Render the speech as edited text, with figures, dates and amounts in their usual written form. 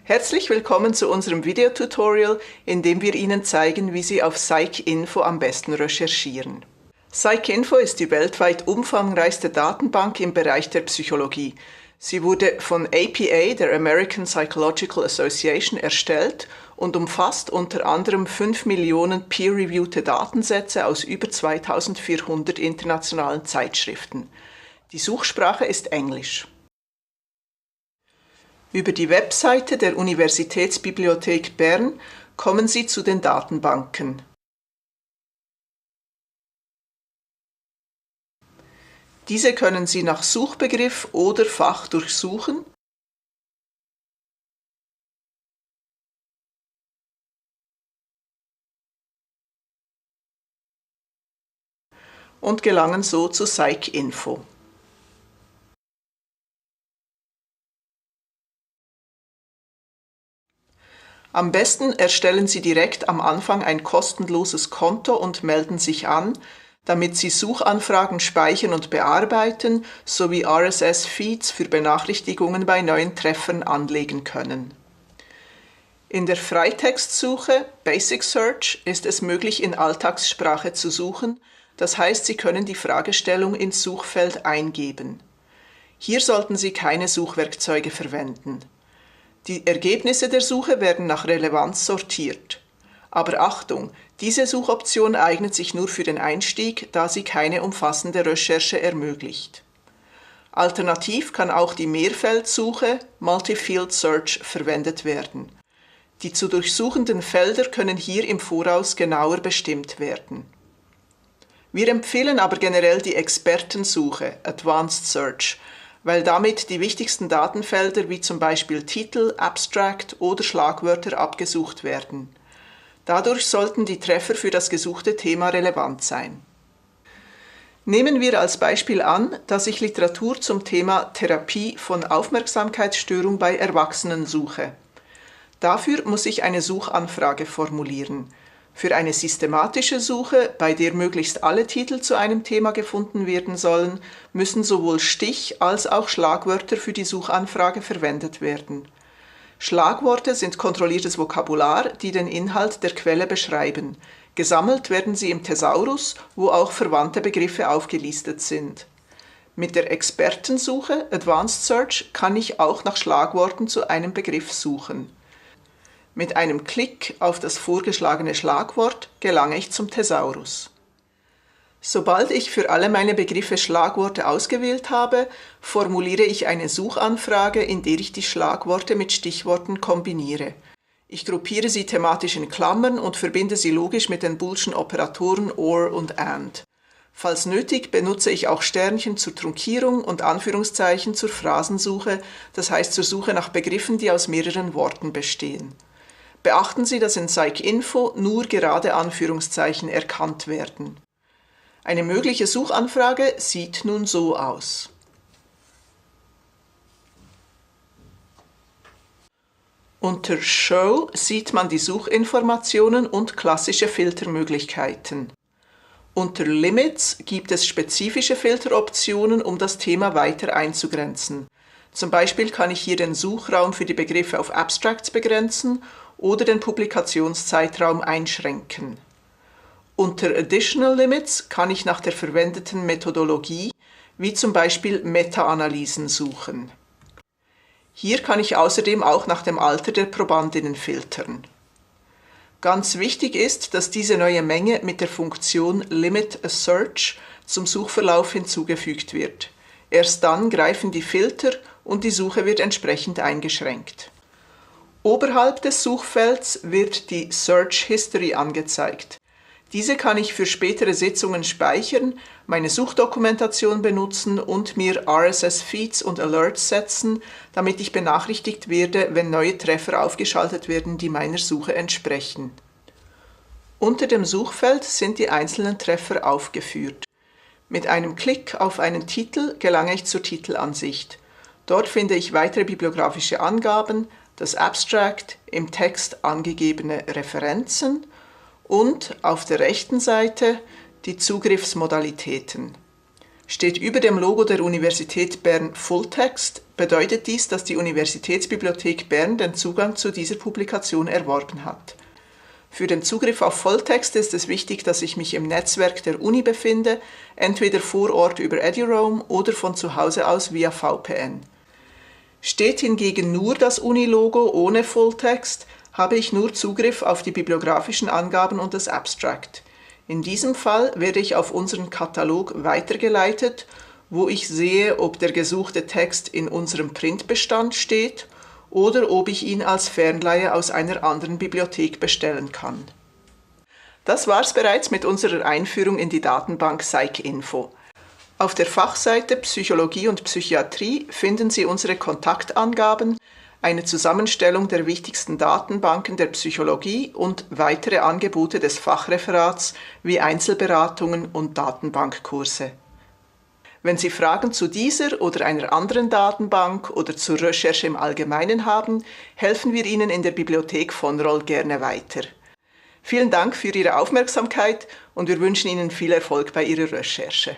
Herzlich willkommen zu unserem Videotutorial, in dem wir Ihnen zeigen, wie Sie auf PsycInfo am besten recherchieren. PsycInfo ist die weltweit umfangreichste Datenbank im Bereich der Psychologie. Sie wurde von APA, der American Psychological Association, erstellt und umfasst unter anderem 5 Millionen peer-reviewte Datensätze aus über 2400 internationalen Zeitschriften. Die Suchsprache ist Englisch. Über die Webseite der Universitätsbibliothek Bern kommen Sie zu den Datenbanken. Diese können Sie nach Suchbegriff oder Fach durchsuchen und gelangen so zu PsycInfo. Am besten erstellen Sie direkt am Anfang ein kostenloses Konto und melden sich an, damit Sie Suchanfragen speichern und bearbeiten sowie RSS-Feeds für Benachrichtigungen bei neuen Treffern anlegen können. In der Freitextsuche Basic Search ist es möglich, in Alltagssprache zu suchen, das heißt, Sie können die Fragestellung ins Suchfeld eingeben. Hier sollten Sie keine Suchwerkzeuge verwenden. Die Ergebnisse der Suche werden nach Relevanz sortiert. Aber Achtung, diese Suchoption eignet sich nur für den Einstieg, da sie keine umfassende Recherche ermöglicht. Alternativ kann auch die Mehrfeldsuche Multi-Field Search verwendet werden. Die zu durchsuchenden Felder können hier im Voraus genauer bestimmt werden. Wir empfehlen aber generell die Expertensuche Advanced Search, weil damit die wichtigsten Datenfelder wie zum Beispiel Titel, Abstract oder Schlagwörter abgesucht werden. Dadurch sollten die Treffer für das gesuchte Thema relevant sein. Nehmen wir als Beispiel an, dass ich Literatur zum Thema Therapie von Aufmerksamkeitsstörung bei Erwachsenen suche. Dafür muss ich eine Suchanfrage formulieren. Für eine systematische Suche, bei der möglichst alle Titel zu einem Thema gefunden werden sollen, müssen sowohl Stich- als auch Schlagwörter für die Suchanfrage verwendet werden. Schlagworte sind kontrolliertes Vokabular, die den Inhalt der Quelle beschreiben. Gesammelt werden sie im Thesaurus, wo auch verwandte Begriffe aufgelistet sind. Mit der Expertensuche Advanced Search kann ich auch nach Schlagworten zu einem Begriff suchen. Mit einem Klick auf das vorgeschlagene Schlagwort gelange ich zum Thesaurus. Sobald ich für alle meine Begriffe Schlagworte ausgewählt habe, formuliere ich eine Suchanfrage, in der ich die Schlagworte mit Stichworten kombiniere. Ich gruppiere sie thematisch in Klammern und verbinde sie logisch mit den Boolschen Operatoren OR und AND. Falls nötig, benutze ich auch Sternchen zur Trunkierung und Anführungszeichen zur Phrasensuche, das heißt zur Suche nach Begriffen, die aus mehreren Worten bestehen. Beachten Sie, dass in PsycInfo nur gerade Anführungszeichen erkannt werden. Eine mögliche Suchanfrage sieht nun so aus. Unter Show sieht man die Suchinformationen und klassische Filtermöglichkeiten. Unter Limits gibt es spezifische Filteroptionen, um das Thema weiter einzugrenzen. Zum Beispiel kann ich hier den Suchraum für die Begriffe auf Abstracts begrenzen oder den Publikationszeitraum einschränken. Unter Additional Limits kann ich nach der verwendeten Methodologie, wie zum Beispiel Meta-Analysen, suchen. Hier kann ich außerdem auch nach dem Alter der Probandinnen filtern. Ganz wichtig ist, dass diese neue Menge mit der Funktion Limit a Search zum Suchverlauf hinzugefügt wird. Erst dann greifen die Filter und die Suche wird entsprechend eingeschränkt. Oberhalb des Suchfelds wird die Search History angezeigt. Diese kann ich für spätere Sitzungen speichern, meine Suchdokumentation benutzen und mir RSS-Feeds und Alerts setzen, damit ich benachrichtigt werde, wenn neue Treffer aufgeschaltet werden, die meiner Suche entsprechen. Unter dem Suchfeld sind die einzelnen Treffer aufgeführt. Mit einem Klick auf einen Titel gelange ich zur Titelansicht. Dort finde ich weitere bibliografische Angaben, das Abstract, im Text angegebene Referenzen und auf der rechten Seite die Zugriffsmodalitäten. Steht über dem Logo der Universität Bern Fulltext, bedeutet dies, dass die Universitätsbibliothek Bern den Zugang zu dieser Publikation erworben hat. Für den Zugriff auf Volltext ist es wichtig, dass ich mich im Netzwerk der Uni befinde, entweder vor Ort über EduRoam oder von zu Hause aus via VPN. Steht hingegen nur das Uni-Logo ohne Fulltext, habe ich nur Zugriff auf die bibliografischen Angaben und das Abstract. In diesem Fall werde ich auf unseren Katalog weitergeleitet, wo ich sehe, ob der gesuchte Text in unserem Printbestand steht oder ob ich ihn als Fernleihe aus einer anderen Bibliothek bestellen kann. Das war's bereits mit unserer Einführung in die Datenbank PsycInfo. Auf der Fachseite Psychologie und Psychiatrie finden Sie unsere Kontaktangaben, eine Zusammenstellung der wichtigsten Datenbanken der Psychologie und weitere Angebote des Fachreferats wie Einzelberatungen und Datenbankkurse. Wenn Sie Fragen zu dieser oder einer anderen Datenbank oder zur Recherche im Allgemeinen haben, helfen wir Ihnen in der Bibliothek von Roll gerne weiter. Vielen Dank für Ihre Aufmerksamkeit und wir wünschen Ihnen viel Erfolg bei Ihrer Recherche.